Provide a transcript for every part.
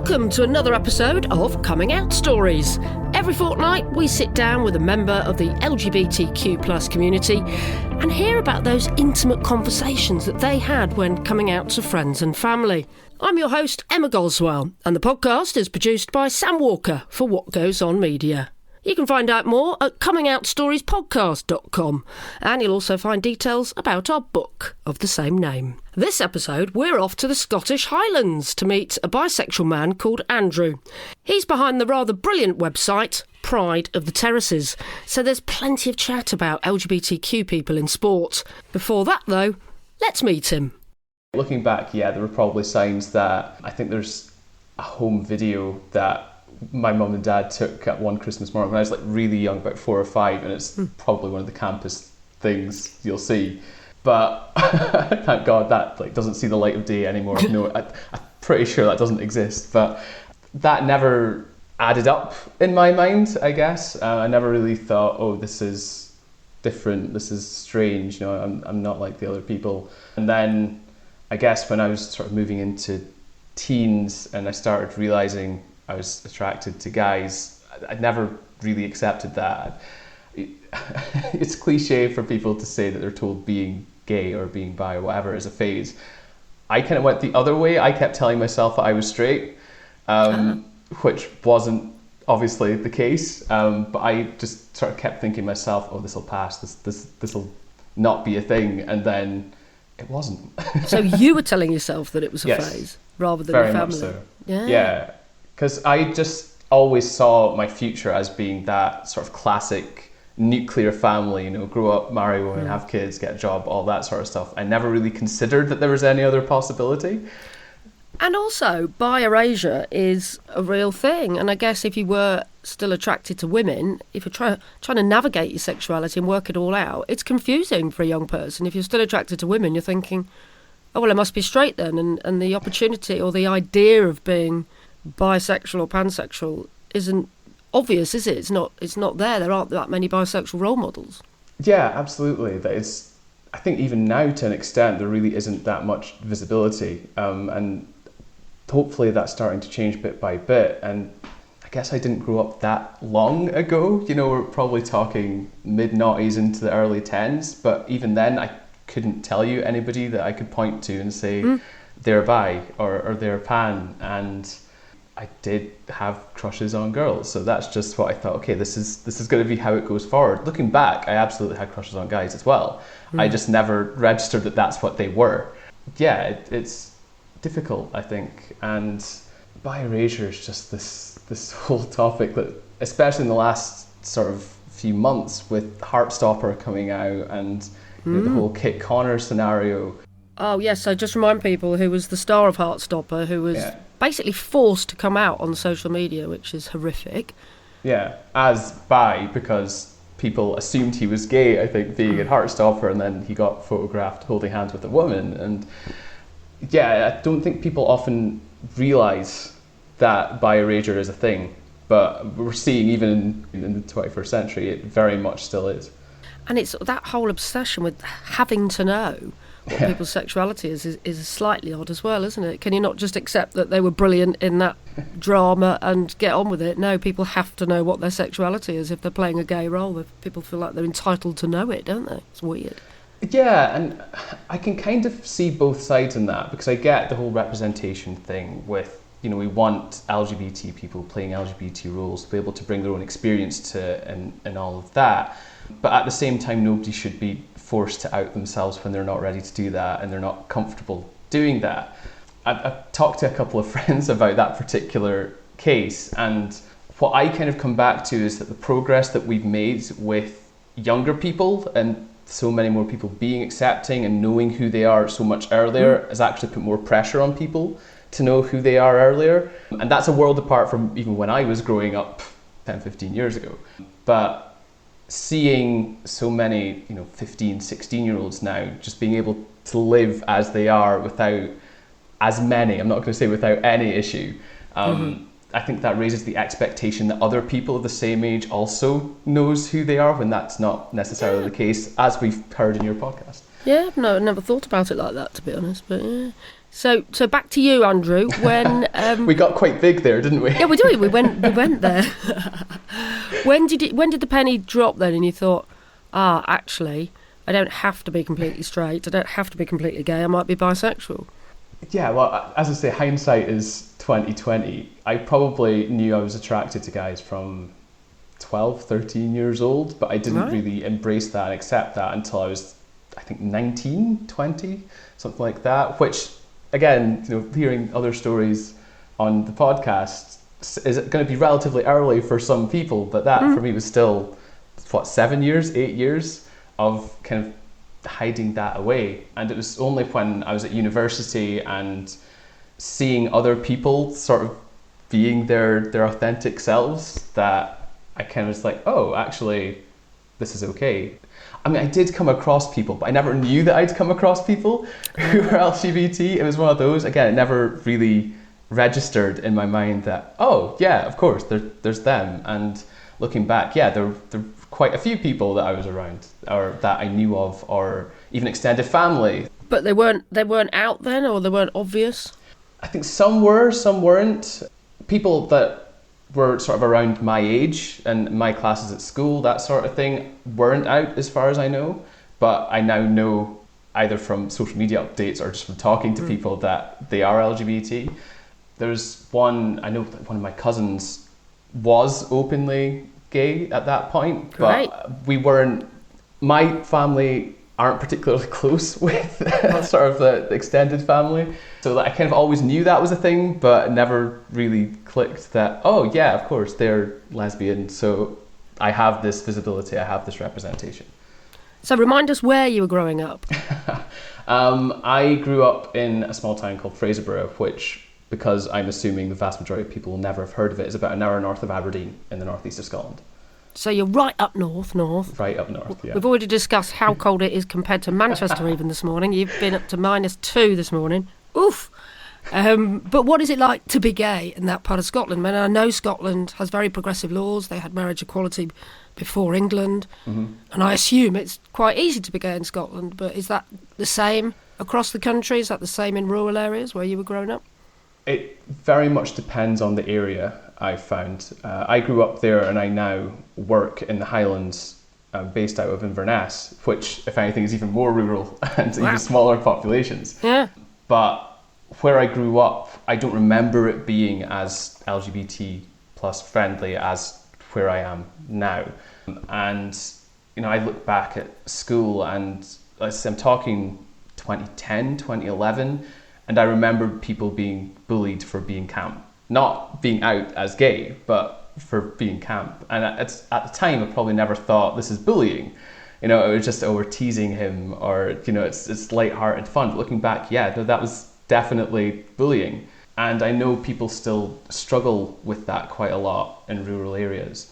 Welcome to another episode of Coming Out Stories. Every fortnight we sit down with a member of the LGBTQ+ community and hear about those intimate conversations that they had when coming out to friends and family. I'm your host, Emma Goswell, and the podcast is produced by Sam Walker for What Goes On Media. You can find out more at comingoutStoriesPodcast.com, and you'll also find details about our book of the same name. This episode, we're off to the Scottish Highlands to meet a bisexual man called Andrew. He's behind the rather brilliant website, Pride of the Terraces, so there's plenty of chat about LGBTQ people in sport. Before that, though, let's meet him. Looking back, there were probably signs that I think there's a home video that my mum and dad took at one Christmas morning when I was really young, about 4 or 5, and it's probably one of the campus things you'll see. But thank God that doesn't see the light of day anymore. No, I'm pretty sure that doesn't exist. But that never added up in my mind, I guess. I never really thought, oh, this is different, this is strange, I'm not like the other people. And then I guess when I was sort of moving into teens and I started realising I was attracted to guys, I'd never really accepted that. It's cliche for people to say that they're told being gay or being bi or whatever is a phase. I kind of went the other way. I kept telling myself that I was straight, which wasn't obviously the case. But I just sort of kept thinking to myself, oh, this will pass, this will not be a thing. And then it wasn't. So you were telling yourself that it was a yes, phase rather than very your family? Much so. Yeah. Because I just always saw my future as being that sort of classic nuclear family, grow up, marry a woman, have kids, get a job, all that sort of stuff. I never really considered that there was any other possibility. And also, bi-erasure is a real thing. And I guess if you were still attracted to women, if you're trying to navigate your sexuality and work it all out, it's confusing for a young person. If you're still attracted to women, you're thinking, oh, well, I must be straight then. And the opportunity or the idea of being bisexual or pansexual isn't obvious, is it? It's not there. There aren't that many bisexual role models. Yeah, absolutely. I think even now, to an extent, there really isn't that much visibility, and hopefully that's starting to change bit by bit. And I guess I didn't grow up that long ago. We're probably talking mid-noughties into the early 10s, but even then I couldn't tell you anybody that I could point to and say they're bi or they're pan. And I did have crushes on girls, so that's just what I thought. Okay, this is going to be how it goes forward. Looking back, I absolutely had crushes on guys as well. I just never registered that that's what they were. Yeah, it's difficult, I think, and bi-erasure is just this whole topic that, especially in the last sort of few months, with Heartstopper coming out and the whole Kit Connor scenario. Oh yes, so just remind people who was the star of Heartstopper, who was basically forced to come out on social media, which is horrific. Yeah, as bi, because people assumed he was gay, I think, being at Heartstopper, and then he got photographed holding hands with a woman. And I don't think people often realise that bi-erasure is a thing, but we're seeing even in the 21st century, it very much still is. And it's that whole obsession with having to know what people's sexuality is slightly odd as well, isn't it? Can you not just accept that they were brilliant in that drama and get on with it? No, people have to know what their sexuality is if they're playing a gay role. People feel like they're entitled to know it, don't they? It's weird. Yeah, and I can kind of see both sides in that, because I get the whole representation thing with, we want LGBT people playing LGBT roles to be able to bring their own experience to and all of that. But at the same time, nobody should be forced to out themselves when they're not ready to do that and they're not comfortable doing that. I've talked to a couple of friends about that particular case, and what I kind of come back to is that the progress that we've made with younger people and so many more people being accepting and knowing who they are so much earlier has actually put more pressure on people to know who they are earlier. And that's a world apart from even when I was growing up 10, 15 years ago. But seeing so many 15, 16-year-olds now just being able to live as they are without as many, I'm not going to say without any issue, I think that raises the expectation that other people of the same age also knows who they are, when that's not necessarily the case, as we've heard in your podcast. Yeah, no, I never thought about it like that, to be honest, but yeah. So back to you, Andrew. When We got quite big there, didn't we? yeah, we did. We went there. When did the penny drop then, and you thought, actually, I don't have to be completely straight. I don't have to be completely gay. I might be bisexual. Yeah, well, as I say, hindsight is 2020. I probably knew I was attracted to guys from 12, 13 years old, but I didn't really embrace that and accept that until I was, I think, 19, 20, something like that, which, again, hearing other stories on the podcast is going to be relatively early for some people, but that for me was still, 7 years, 8 years of kind of hiding that away. And it was only when I was at university and seeing other people sort of being their authentic selves that I kind of was like, oh, actually, this is okay. I mean, I did come across people, but I never knew that I'd come across people who were LGBT. It was one of those, again, it never really registered in my mind that, oh, yeah, of course, there's them. And looking back, yeah, there were quite a few people that I was around or that I knew of, or even extended family. But they weren't out then, or they weren't obvious? I think some were, some weren't. People that were sort of around my age and my classes at school, that sort of thing, weren't out as far as I know. But I now know either from social media updates or just from talking to people that they are LGBT. There's one, I know that one of my cousins was openly gay at that point, but we weren't, my family aren't particularly close with sort of the extended family. So I kind of always knew that was a thing, but never really clicked that, oh yeah, of course, they're lesbian. So I have this visibility, I have this representation. So remind us where you were growing up. I grew up in a small town called Fraserburgh, which, because I'm assuming the vast majority of people will never have heard of it, is about an hour north of Aberdeen in the northeast of Scotland. So you're right up north. Right up north, yeah. We've already discussed how cold it is compared to Manchester even this morning. You've been up to -2 this morning. Oof. But what is it like to be gay in that part of Scotland? I mean, I know Scotland has very progressive laws. They had marriage equality before England. And I assume it's quite easy to be gay in Scotland. But is that the same across the country? Is that the same in rural areas where you were growing up? It very much depends on the area, I've found. I grew up there and I now work in the Highlands, based out of Inverness, which, if anything, is even more rural and even smaller populations. Yeah. But where I grew up, I don't remember it being as LGBT plus friendly as where I am now. And, I look back at school and I'm talking 2010, 2011, and I remember people being bullied for being camp. Not being out as gay, but for being camp. And at the time, I probably never thought this is bullying. It was just, we're teasing him, or, it's lighthearted fun. But looking back, yeah, that was definitely bullying. And I know people still struggle with that quite a lot in rural areas.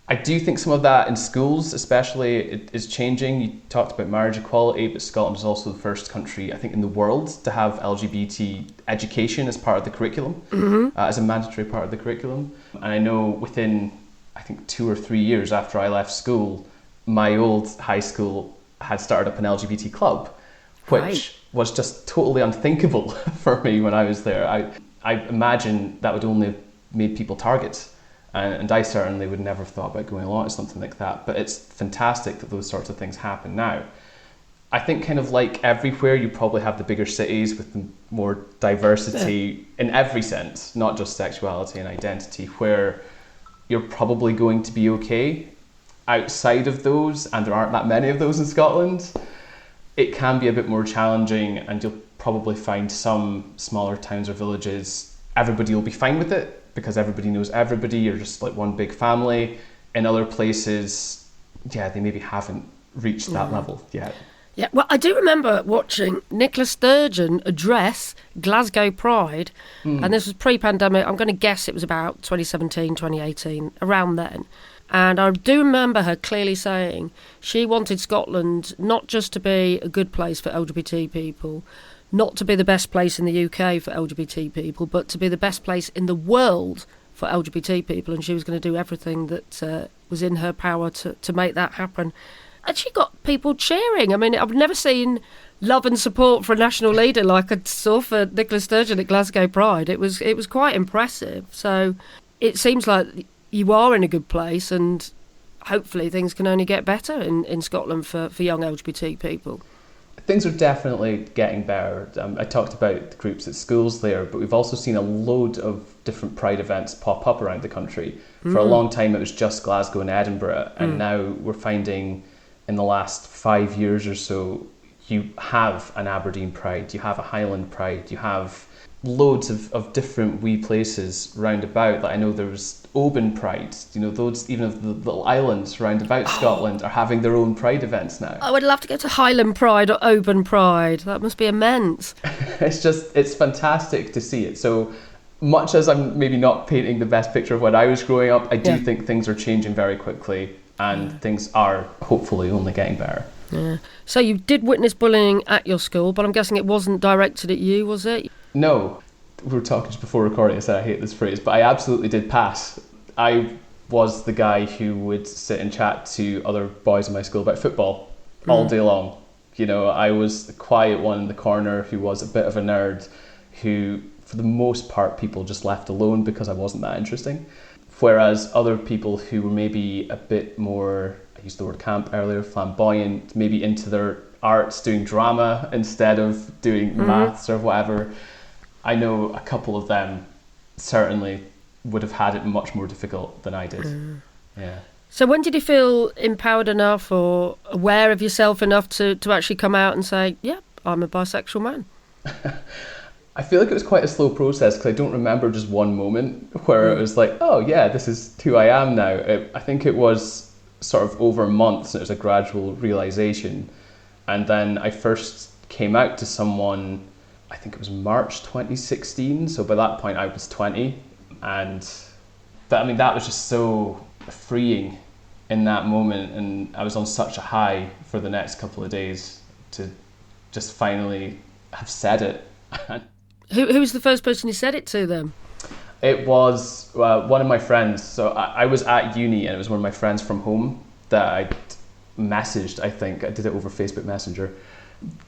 I do think some of that in schools especially is changing. You talked about marriage equality, but Scotland is also the first country, I think, in the world to have LGBT education as part of the curriculum, as a mandatory part of the curriculum. And I know within, I think, 2 or 3 years after I left school, my old high school had started up an LGBT club, which was just totally unthinkable for me when I was there. I imagine that would only have made people targets. And I certainly would never have thought about going along to something like that. But it's fantastic that those sorts of things happen now. I think kind of like everywhere, you probably have the bigger cities with the more diversity in every sense, not just sexuality and identity, where you're probably going to be okay. Outside of those, and there aren't that many of those in Scotland, it can be a bit more challenging, and you'll probably find some smaller towns or villages, everybody will be fine with it, because everybody knows everybody, you're just like one big family. In other places, yeah, they maybe haven't reached that level yet. Yeah, well, I do remember watching Nicola Sturgeon address Glasgow Pride, and this was pre-pandemic. I'm going to guess it was about 2017, 2018, around then. And I do remember her clearly saying she wanted Scotland not just to be a good place for LGBT people, not to be the best place in the UK for LGBT people, but to be the best place in the world for LGBT people. And she was going to do everything that was in her power to make that happen. And she got people cheering. I mean, I've never seen love and support for a national leader like I saw for Nicola Sturgeon at Glasgow Pride. It was quite impressive. So it seems like you are in a good place, and hopefully things can only get better in Scotland for young LGBT people. Things are definitely getting better. I talked about the groups at schools there, but we've also seen a load of different Pride events pop up around the country. For a long time it was just Glasgow and Edinburgh, and now we're finding in the last 5 years or so, you have an Aberdeen Pride, you have a Highland Pride, you have loads of different wee places round about. Like I know there was Oban Pride, those even of the little islands round about Scotland are having their own Pride events now. I would love to go to Highland Pride or Oban Pride. That must be immense. It's fantastic to see it. So much as I'm maybe not painting the best picture of when I was growing up, I do think things are changing very quickly, and things are hopefully only getting better. Yeah. So you did witness bullying at your school, but I'm guessing it wasn't directed at you, was it? No. We were talking just before recording, I said I hate this phrase, but I absolutely did pass. I was the guy who would sit and chat to other boys in my school about football all day long. I was the quiet one in the corner who was a bit of a nerd, who for the most part people just left alone because I wasn't that interesting. Whereas other people who were maybe a bit more, I used the word camp earlier, flamboyant, maybe into their arts, doing drama instead of doing maths or whatever. I know a couple of them certainly would have had it much more difficult than I did. Yeah. So when did you feel empowered enough or aware of yourself enough to actually come out and say, yeah, I'm a bisexual man? I feel like it was quite a slow process because I don't remember just one moment where it was like, oh yeah, this is who I am now. I think it was sort of over months and it was a gradual realisation. And then I first came out to someone, I think it was March 2016. So by that point I was 20. And that was just so freeing in that moment. And I was on such a high for the next couple of days to just finally have said it. Who was the first person you said it to then? It was one of my friends. So I was at uni and it was one of my friends from home that I messaged, I think. I did it over Facebook Messenger.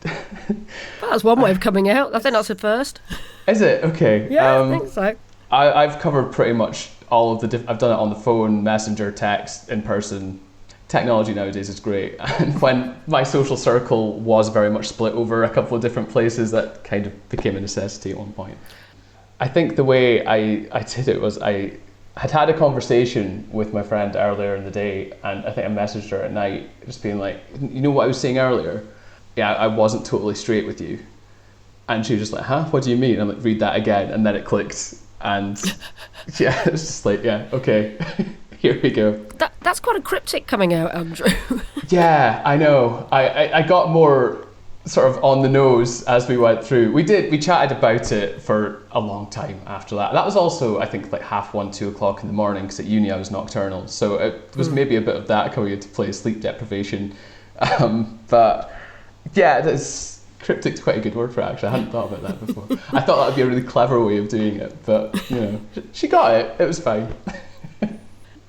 Well, that's one way of coming out. I think that's a first. Is it? Okay. Yeah, I think so. I've covered pretty much all of the I've done it on the phone, messenger, text, in person. Technology nowadays is great. And when my social circle was very much split over a couple of different places, that kind of became a necessity at one point. I think the way I did it was I had a conversation with my friend earlier in the day, and I think I messaged her at night just being like, you know what I was saying earlier? Yeah, I wasn't totally straight with you. And she was just like, huh? What do you mean? And I'm like, read that again. And then it clicked. And yeah, it was just like, yeah, okay, here we go. That's quite a cryptic coming out, Andrew. Yeah, I know. I got more sort of on the nose as we went through. We chatted about it for a long time after that. That was also, I think, like 1:30, 2 o'clock in the morning, because at uni I was nocturnal. So it was maybe a bit of that coming into play, sleep deprivation. But yeah, cryptic's quite a good word for it, actually. I hadn't thought about that before. I thought that would be a really clever way of doing it, but she got it. It was fine.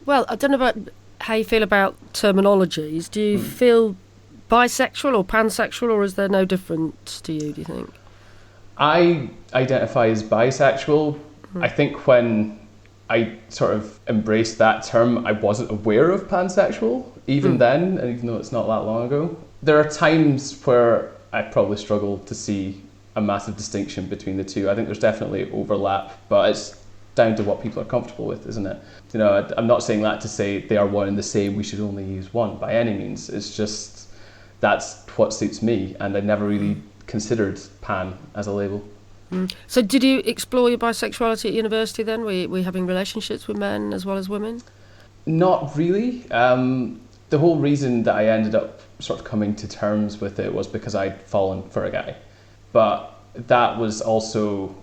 Well, I don't know about how you feel about terminologies. Do you feel bisexual or pansexual, or is there no difference to you, do you think? I identify as bisexual. I think when I sort of embraced that term, I wasn't aware of pansexual, even then, and even though it's not that long ago. There are times where I probably struggle to see a massive distinction between the two. I think there's definitely overlap, but it's down to what people are comfortable with, isn't it? I'm not saying that to say they are one and the same, we should only use one by any means. It's just that's what suits me, and I never really considered pan as a label. So did you explore your bisexuality at university then? Were you having relationships with men as well as women? Not really. The whole reason that I ended up sort of coming to terms with it was because I'd fallen for a guy. But that was also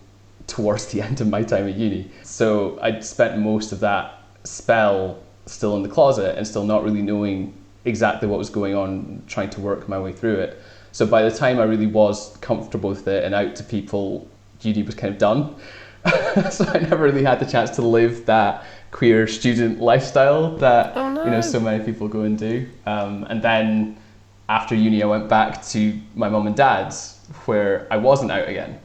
towards the end of my time at uni. So I'd spent most of that spell still in the closet and still not really knowing exactly what was going on, trying to work my way through it. So by the time I really was comfortable with it and out to people, uni was kind of done. So I never really had the chance to live that queer student lifestyle that Oh, no. you know so many people go and do. And then after uni, I went back to my mum and dad's, where I wasn't out again.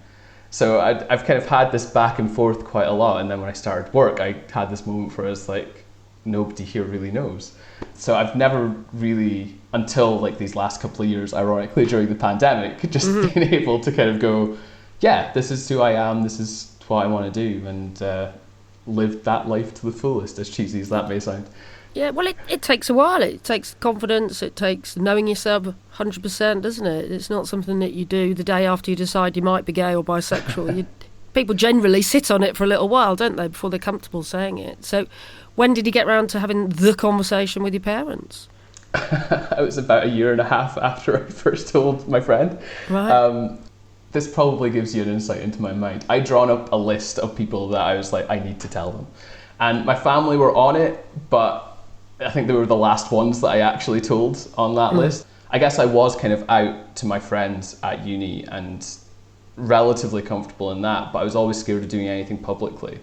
So I've kind of had this back and forth quite a lot. And then when I started work, I had this moment where I was like, nobody here really knows. So I've never really, until like these last couple of years, ironically during the pandemic, just been able to kind of go, yeah, this is who I am, this is what I want to do, and live that life to the fullest, as cheesy as that may sound. Yeah, well, it takes a while. It takes confidence. It takes knowing yourself 100%, doesn't it? It's not something that you do the day after you decide you might be gay or bisexual. People generally sit on it for a little while, don't they, before they're comfortable saying it. So when did you get round to having the conversation with your parents? It was about a year and a half after I first told my friend. Right. This probably gives you an insight into my mind. I'd drawn up a list of people that I was like, I need to tell them. And my family were on it, but I think they were the last ones that I actually told on that list. I guess I was kind of out to my friends at uni and relatively comfortable in that, but I was always scared of doing anything publicly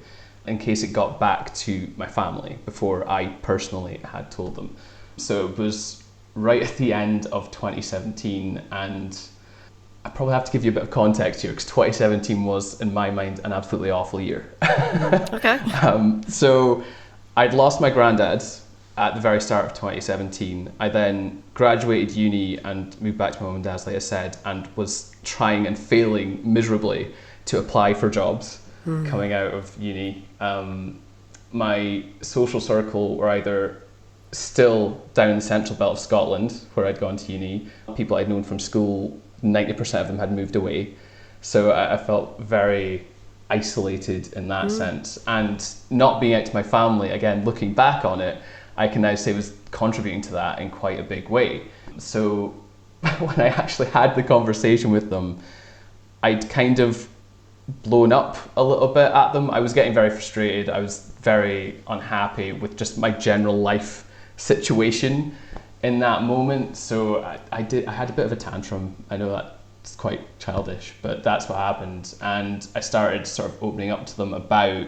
in case it got back to my family before I personally had told them. So it was right at the end of 2017, and I probably have to give you a bit of context here because 2017 was, in my mind, an absolutely awful year. Okay. So I'd lost my granddad at the very start of 2017. I then graduated uni and moved back to my mum and dad's, like I said, and was trying and failing miserably to apply for jobs coming out of uni. My social circle were either still down in the central belt of Scotland, where I'd gone to uni. People I'd known from school, 90% of them had moved away. So I felt very isolated in that sense. And not being out to my family, again, looking back on it, I can now say was contributing to that in quite a big way. So when I actually had the conversation with them, I'd kind of blown up a little bit at them. I was getting very frustrated. I was very unhappy with just my general life situation in that moment. So I had a bit of a tantrum. I know that's quite childish, but that's what happened. And I started sort of opening up to them about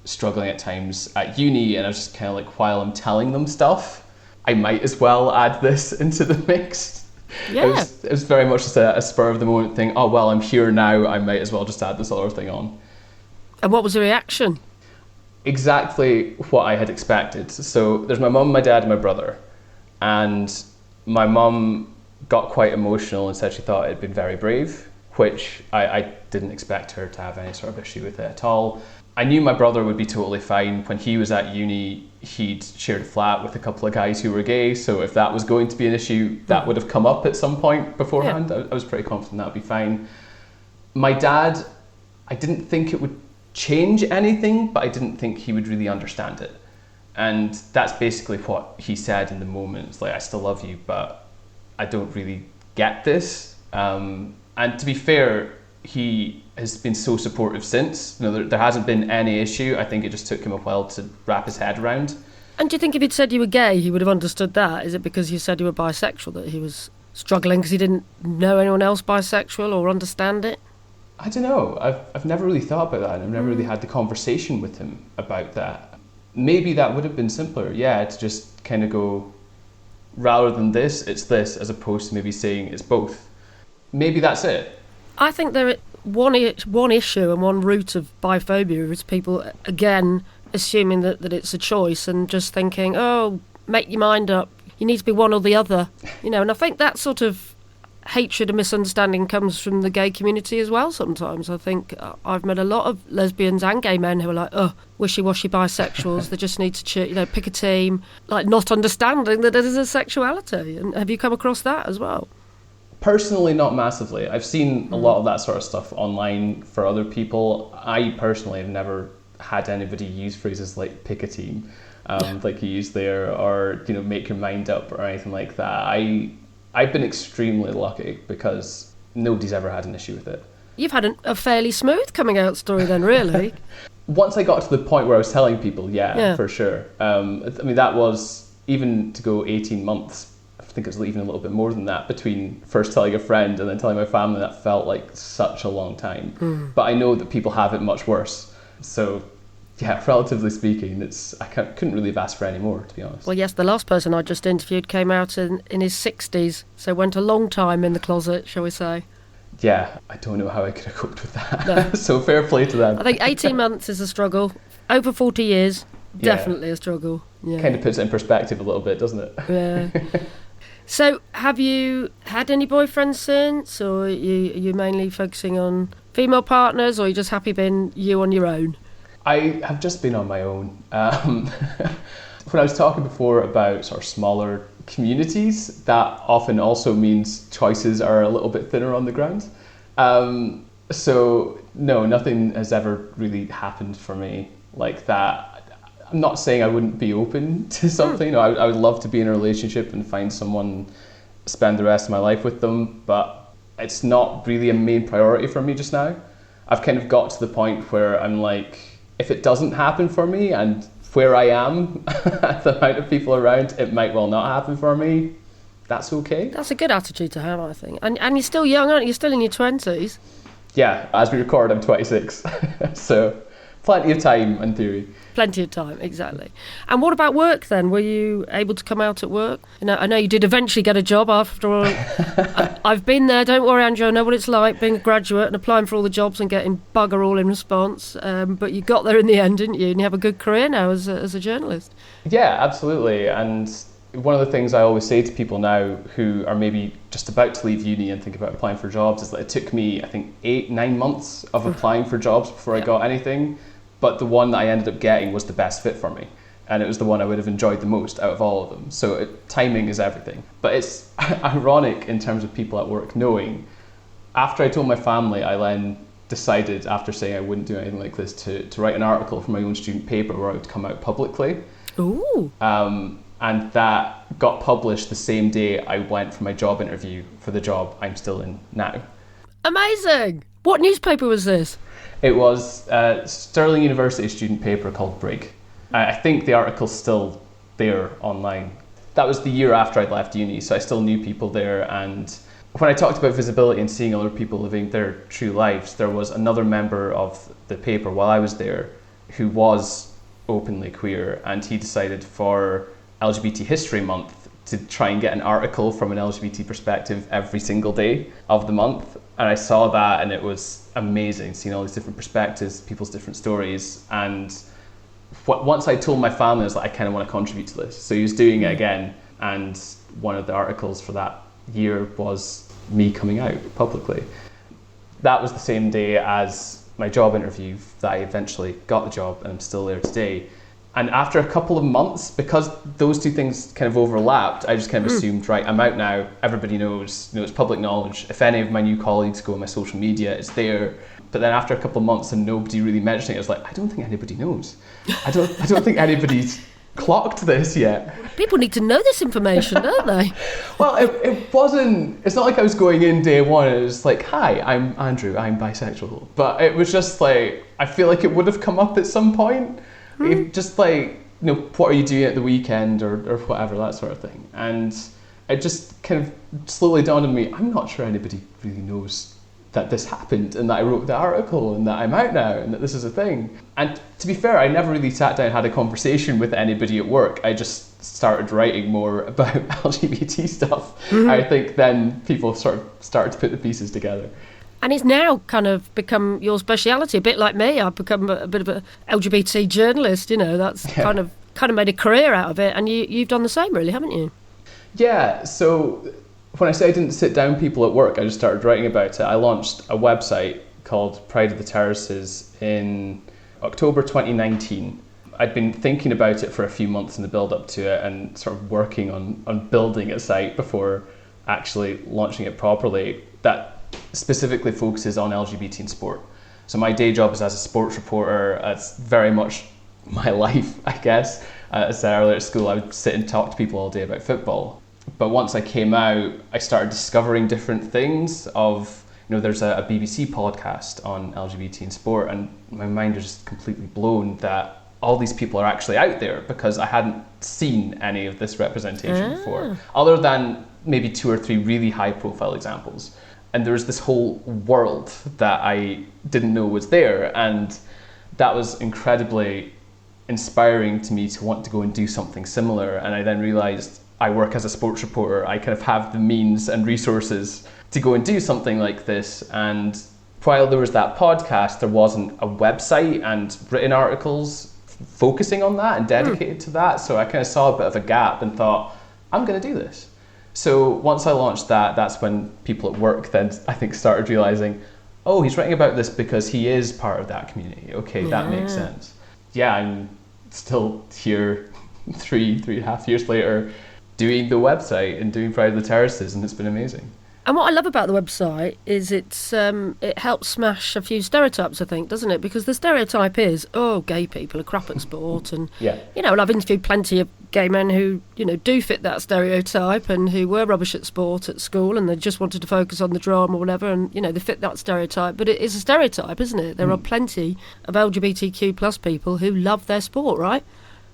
struggling at times at uni, and I was just kind of like, while I'm telling them stuff, I might as well add this into the mix. Yeah. It was very much just a spur of the moment thing. Oh, well, I'm here now, I might as well just add this other thing on. And what was the reaction? Exactly what I had expected. So there's my mum, my dad, and my brother. And my mum got quite emotional and said she thought it had been very brave, which I didn't expect her to have any sort of issue with it at all. I knew my brother would be totally fine. When he was at uni, he'd shared a flat with a couple of guys who were gay, so if that was going to be an issue, that would have come up at some point beforehand. Yeah. I was pretty confident that would be fine. My dad, I didn't think it would change anything, but I didn't think he would really understand it. And that's basically what he said in the moment. It's like, I still love you, but I don't really get this. And to be fair, he has been so supportive since. You know, there hasn't been any issue. I think it just took him a while to wrap his head around. And do you think if he'd said you were gay, he would have understood that? Is it because you said you were bisexual that he was struggling because he didn't know anyone else bisexual or understand it? I don't know. I've never really thought about that, and I've never really had the conversation with him about that. Maybe that would have been simpler, yeah, to just kind of go, rather than this, it's this, as opposed to maybe saying it's both. Maybe that's it. I think one issue and one root of biphobia is people, again, assuming that it's a choice and just thinking, oh, make your mind up, you need to be one or the other. You know, and I think that sort of hatred and misunderstanding comes from the gay community as well sometimes. I think I've met a lot of lesbians and gay men who are like, oh, wishy-washy bisexuals, they just need to pick a team, like not understanding that it is a sexuality. And have you come across that as well? Personally, not massively. I've seen a lot of that sort of stuff online for other people. I personally have never had anybody use phrases like pick a team, like you used there, or make your mind up or anything like that. I've been extremely lucky because nobody's ever had an issue with it. You've had a fairly smooth coming out story then, really. Once I got to the point where I was telling people, yeah. For sure. I mean, that was, even to go 18 months, I think it was even a little bit more than that, between first telling a friend and then telling my family. That felt like such a long time. But I know that people have it much worse. So Yeah, relatively speaking, couldn't really have asked for any more, to be honest. Well, yes, the last person I just interviewed came out in his 60s, so went a long time in the closet, shall we say. Yeah, I don't know how I could have coped with that. No. So fair play to them. I think 18 months is a struggle. Over 40 years, definitely a struggle. Yeah. Kind of puts it in perspective a little bit, doesn't it? Yeah. So, have you had any boyfriends since, or are you mainly focusing on female partners, or are you just happy being you on your own? I have just been on my own. When I was talking before about sort of smaller communities, that often also means choices are a little bit thinner on the ground. So no, nothing has ever really happened for me like that. I'm not saying I wouldn't be open to something. I would love to be in a relationship and find someone, spend the rest of my life with them, but it's not really a main priority for me just now. I've kind of got to the point where I'm like, if it doesn't happen for me and where I am, the amount of people around, it might well not happen for me. That's okay. That's a good attitude to have, I think. And you're still young, aren't you? You're still in your 20s. Yeah, as we record, I'm 26. So plenty of time in theory. Plenty of time, exactly. And what about work then? Were you able to come out at work? I know you did eventually get a job after all. I've been there, don't worry, Andrew, I know what it's like being a graduate and applying for all the jobs and getting bugger all in response. But you got there in the end, didn't you? And you have a good career now as a journalist. Yeah, absolutely. And one of the things I always say to people now who are maybe just about to leave uni and think about applying for jobs is that it took me, I think, 8-9 months of applying for jobs before I got anything. But the one that I ended up getting was the best fit for me. And it was the one I would have enjoyed the most out of all of them. So timing is everything. But it's ironic in terms of people at work knowing. After I told my family, I then decided, after saying I wouldn't do anything like this, to write an article for my own student paper where I would come out publicly. Ooh. And that got published the same day I went for my job interview for the job I'm still in now. Amazing! What newspaper was this? It was Stirling University student paper called Brig. I think the article's still there online. That was the year after I'd left uni, so I still knew people there. And when I talked about visibility and seeing other people living their true lives, there was another member of the paper while I was there who was openly queer, and he decided for LGBT History Month to try and get an article from an LGBT perspective every single day of the month. And I saw that and it was amazing, seeing all these different perspectives, people's different stories. And once I told my family, I was like, I kind of want to contribute to this. So he was doing it again. And one of the articles for that year was me coming out publicly. That was the same day as my job interview that I eventually got the job, and I'm still there today. And after a couple of months, because those two things kind of overlapped, I just kind of assumed, right, I'm out now, everybody knows, it's public knowledge. If any of my new colleagues go on my social media, it's there. But then after a couple of months and nobody really mentioning it, I was like, I don't think anybody knows. I don't think anybody's clocked this yet. People need to know this information, don't they? Well, it's not like I was going in day one and it was like, hi, I'm Andrew, I'm bisexual. But it was just like, I feel like it would have come up at some point. Just like, what are you doing at the weekend or whatever, that sort of thing. And it just kind of slowly dawned on me, I'm not sure anybody really knows that this happened and that I wrote the article and that I'm out now and that this is a thing. And to be fair, I never really sat down and had a conversation with anybody at work. I just started writing more about LGBT stuff. I think then people sort of started to put the pieces together. And it's now kind of become your speciality, a bit like me. I've become a bit of an LGBT journalist, that's kind of made a career out of it. And you've done the same, really, haven't you? Yeah, so when I say I didn't sit down people at work, I just started writing about it. I launched a website called Pride of the Terraces in October 2019. I'd been thinking about it for a few months in the build up to it and sort of working on building a site before actually launching it properly that specifically focuses on LGBT in sport. So my day job is as a sports reporter. It's very much my life, I guess. As I said earlier at school, I would sit and talk to people all day about football. But once I came out, I started discovering different things of, there's a BBC podcast on LGBT in sport, and my mind was just completely blown that all these people are actually out there, because I hadn't seen any of this representation before, other than maybe 2 or 3 really high profile examples. And there was this whole world that I didn't know was there. And that was incredibly inspiring to me to want to go and do something similar. And I then realized I work as a sports reporter. I kind of have the means and resources to go and do something like this. And while there was that podcast, there wasn't a website and written articles focusing on that and dedicated to that. So I kind of saw a bit of a gap and thought, I'm going to do this. So once I launched that, that's when people at work then I think started realizing, oh, he's writing about this because he is part of that community. Okay, that makes sense. Yeah, I'm still here 3.5 years later doing the website and doing Pride of the Terraces, and it's been amazing. And what I love about the website is it helps smash a few stereotypes, I think, doesn't it? Because the stereotype is, oh, gay people are crap at sport. And, and I've interviewed plenty of gay men who, do fit that stereotype and who were rubbish at sport at school and they just wanted to focus on the drama or whatever and, they fit that stereotype. But it is a stereotype, isn't it? There are plenty of LGBTQ plus people who love their sport, right?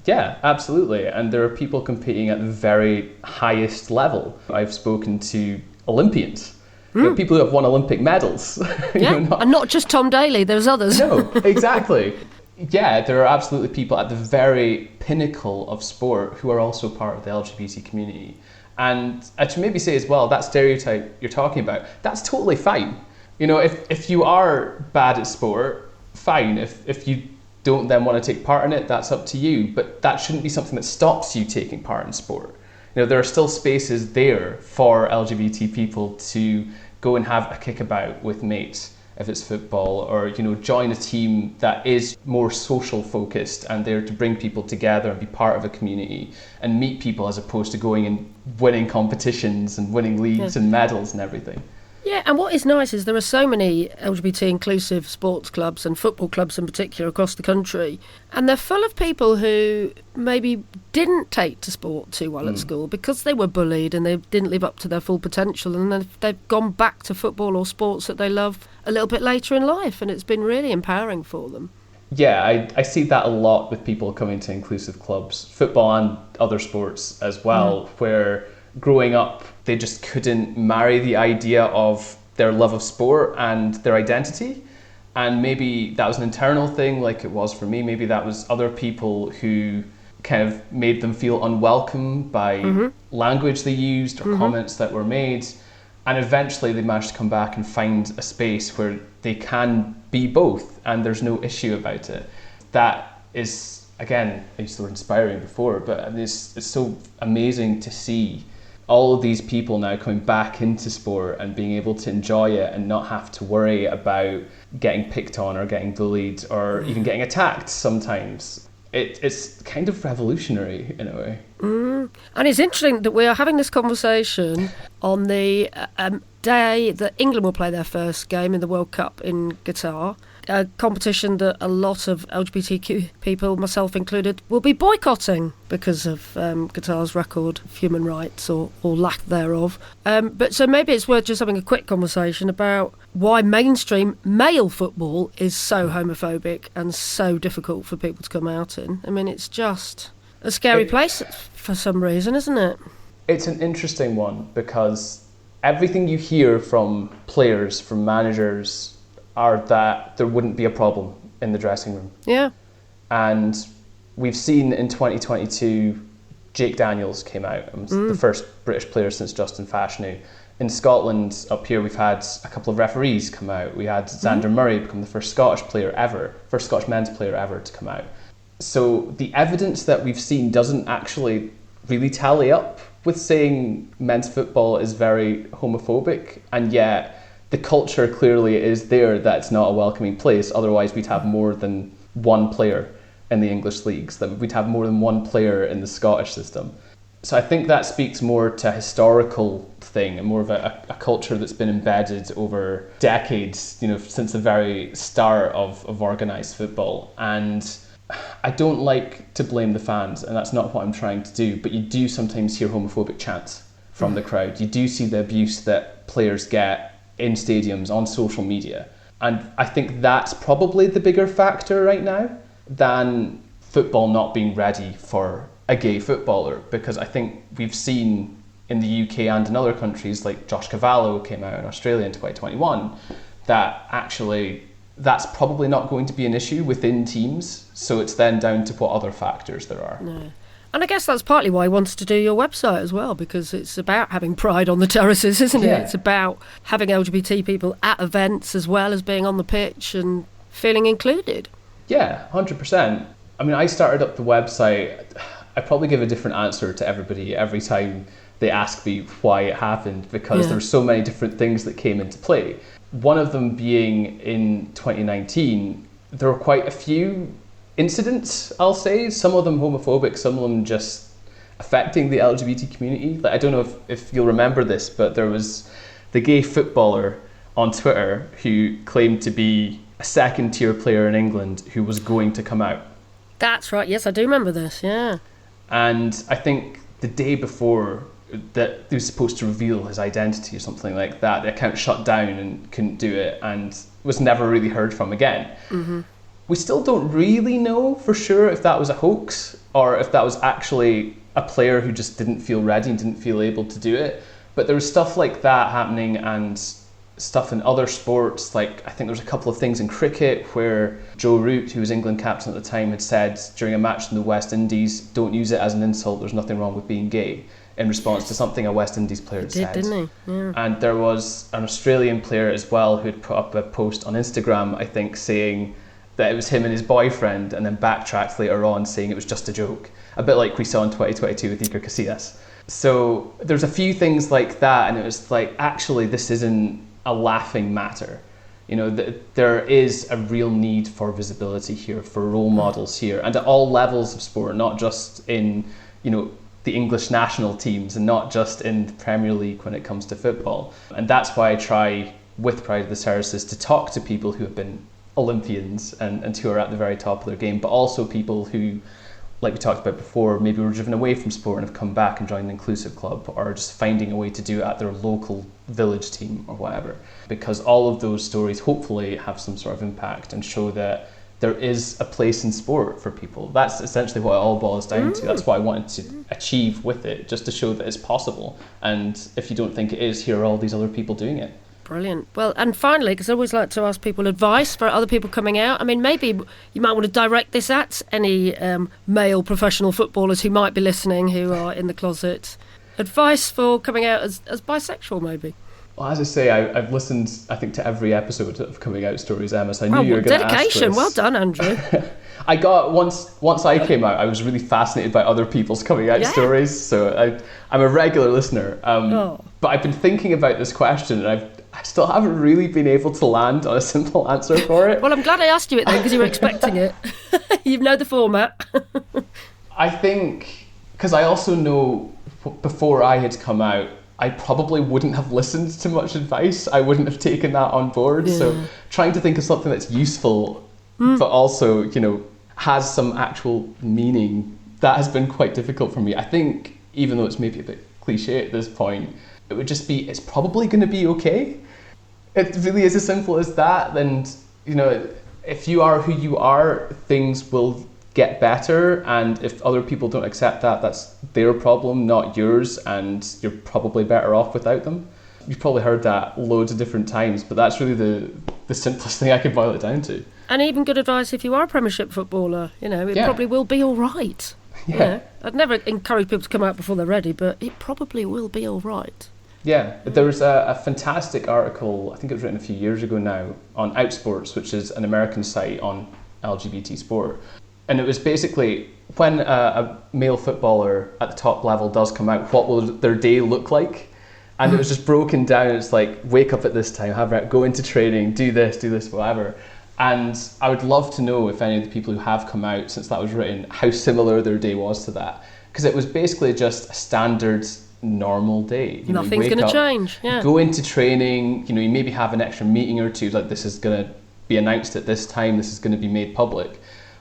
Yeah, absolutely. And there are people competing at the very highest level. I've spoken to Olympians, people who have won Olympic medals. And not just Tom Daley, there's others. No, exactly. Yeah, there are absolutely people at the very pinnacle of sport who are also part of the LGBT community. And I should maybe say as well, that stereotype you're talking about, that's totally fine. If you are bad at sport, fine. If you don't then want to take part in it, that's up to you. But that shouldn't be something that stops you taking part in sport. There are still spaces there for LGBT people to go and have a kickabout with mates, if it's football, or join a team that is more social focused and there to bring people together and be part of a community and meet people, as opposed to going and winning competitions and winning leagues and medals and everything. Yeah, and what is nice is there are so many LGBT inclusive sports clubs and football clubs in particular across the country, and they're full of people who maybe didn't take to sport too well at school because they were bullied and they didn't live up to their full potential, and they've gone back to football or sports that they love a little bit later in life, and it's been really empowering for them. Yeah, I see that a lot with people coming to inclusive clubs, football and other sports as well, where growing up, they just couldn't marry the idea of their love of sport and their identity. And maybe that was an internal thing like it was for me. Maybe that was other people who kind of made them feel unwelcome by language they used or comments that were made. And eventually they managed to come back and find a space where they can be both and there's no issue about it. That is, again, I used the word inspiring before, but it's so amazing to see all of these people now coming back into sport and being able to enjoy it and not have to worry about getting picked on or getting bullied or even getting attacked sometimes. It's kind of revolutionary in a way. And it's interesting that we are having this conversation on the day that England will play their first game in the World Cup in Qatar, a competition that a lot of LGBTQ people, myself included, will be boycotting because of Qatar's record of human rights or lack thereof. But so maybe it's worth just having a quick conversation about why mainstream male football is so homophobic and so difficult for people to come out in. I mean, it's just a scary place for some reason, isn't it? It's an interesting one because everything you hear from players, from managers, are that there wouldn't be a problem in the dressing room. Yeah. And we've seen in 2022, Jake Daniels came out and was the first British player since Justin Fashanu. In Scotland, up here, we've had a couple of referees come out. We had Xander Murray become the first Scottish men's player ever to come out. So the evidence that we've seen doesn't actually really tally up with saying men's football is very homophobic, and yet the culture clearly is there that it's not a welcoming place. Otherwise, we'd have more than one player in the English leagues, that we'd have more than one player in the Scottish system. So I think that speaks more to a historical thing and more of a culture that's been embedded over decades, since the very start of organised football. And I don't like to blame the fans, and that's not what I'm trying to do, but you do sometimes hear homophobic chants from the crowd. You do see the abuse that players get in stadiums, on social media. And I think that's probably the bigger factor right now than football not being ready for a gay footballer, because I think we've seen in the UK and in other countries, like Josh Cavallo came out in Australia in 2021, that actually that's probably not going to be an issue within teams. So it's then down to what other factors there are. No. And I guess that's partly why I wanted to do your website as well, because it's about having pride on the terraces, isn't it? Yeah. It's about having LGBT people at events as well as being on the pitch and feeling included. Yeah, 100%. I mean, I started up the website. I probably give a different answer to everybody every time they ask me why it happened, because there's so many different things that came into play. One of them being in 2019, there were quite a few incidents, I'll say, some of them homophobic, some of them just affecting the LGBT community. Like, I don't know if you'll remember this, but there was the gay footballer on Twitter who claimed to be a second-tier player in England who was going to come out. That's right, yes, I do remember this, yeah. And I think the day before that he was supposed to reveal his identity or something like that, the account shut down and couldn't do it and was never really heard from again. Mm-hmm. We still don't really know for sure if that was a hoax or if that was actually a player who just didn't feel ready and didn't feel able to do it. But there was stuff like that happening and stuff in other sports. Like, I think there was a couple of things in cricket where Joe Root, who was England captain at the time, had said during a match in the West Indies, don't use it as an insult, there's nothing wrong with being gay, in response to something a West Indies player had said. Didn't he? Yeah. And there was an Australian player as well who had put up a post on Instagram, I think, saying that it was him and his boyfriend, and then backtracked later on saying it was just a joke. A bit like we saw in 2022 with Iker Casillas. So there's a few things like that, and it was like, actually, this isn't a laughing matter. You know, there is a real need for visibility here, for role models here, and at all levels of sport, not just in, you know, the English national teams and not just in the Premier League when it comes to football. And that's why I try, with Pride of the Terraces, to talk to people who have been Olympians and who are at the very top of their game, but also people who, like we talked about before, maybe were driven away from sport and have come back and joined an inclusive club, or just finding a way to do it at their local village team or whatever. Because all of those stories hopefully have some sort of impact and show that there is a place in sport for people. That's essentially what it all boils down to. That's what I wanted to achieve with it, just to show that it's possible. And if you don't think it is, here are all these other people doing it. Brilliant. Well, and finally, because I always like to ask people advice for other people coming out. I mean, maybe you might want to direct this at any male professional footballers who might be listening, who are in the closet. Advice for coming out as bisexual, maybe. Well, as I say, I've listened, I think, to every episode of Coming Out Stories, Emma, so I knew you were going to ask this. Dedication. Well done, Andrew. I got, once I came out, I was really fascinated by other people's coming out stories, so I'm a regular listener. But I've been thinking about this question, and I still haven't really been able to land on a simple answer for it. Well, I'm glad I asked you it then, because you were expecting it. You know the format. I think, because I also know before I had come out, I probably wouldn't have listened to much advice. I wouldn't have taken that on board. Yeah. So trying to think of something that's useful, but also, you know, has some actual meaning, that has been quite difficult for me. I think, even though it's maybe a bit cliche at this point, it would just be, it's probably going to be okay. It really is as simple as that. And, you know, if you are who you are, things will get better, and if other people don't accept that, that's their problem, not yours, and you're probably better off without them. You've probably heard that loads of different times, but that's really the simplest thing I could boil it down to. And even good advice if you are a Premiership footballer, you know, it probably will be all right. Yeah. You know, I'd never encourage people to come out before they're ready, but it probably will be all right. Yeah, there was a fantastic article, I think it was written a few years ago now, on Outsports, which is an American site on LGBT sport. And it was basically, when a male footballer at the top level does come out, what will their day look like? And it was just broken down. It's like, wake up at this time, go into training, do this, whatever. And I would love to know if any of the people who have come out since that was written, how similar their day was to that. Because it was basically just a standard, normal day. You Nothing's going to change. Yeah. Go into training, you know, you maybe have an extra meeting or two, like this is going to be announced at this time, this is going to be made public.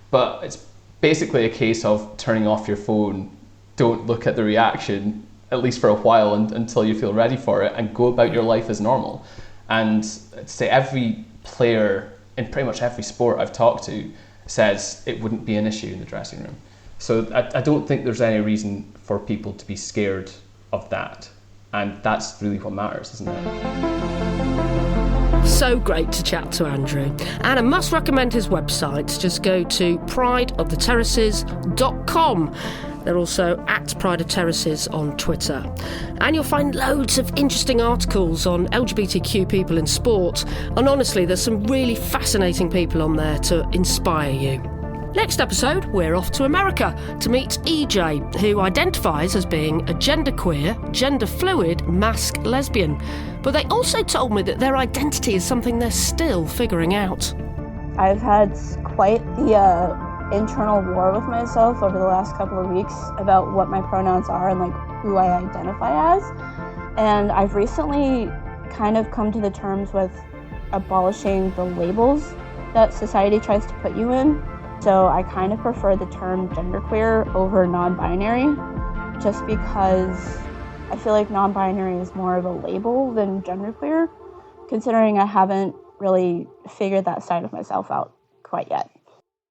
But it's basically a case of turning off your phone, don't look at the reaction, at least for a while until you feel ready for it, and go about your life as normal. And I'd say every player in pretty much every sport I've talked to says it wouldn't be an issue in the dressing room. So I don't think there's any reason for people to be scared of that. And that's really what matters, isn't it? so great to chat to Andrew. And I must recommend his website. Just go to prideoftheterraces.com. They're also at Pride of Terraces on Twitter. And you'll find loads of interesting articles on LGBTQ people in sport. And honestly, there's some really fascinating people on there to inspire you. Next episode, we're off to America to meet EJ, who identifies as being a genderqueer, gender-fluid, masked lesbian. But they also told me that their identity is something they're still figuring out. I've had quite the internal war with myself over the last couple of weeks about what my pronouns are and like who I identify as. And I've recently kind of come to the terms with abolishing the labels that society tries to put you in. So I kind of prefer the term genderqueer over non-binary, just because I feel like non-binary is more of a label than genderqueer, considering I haven't really figured that side of myself out quite yet.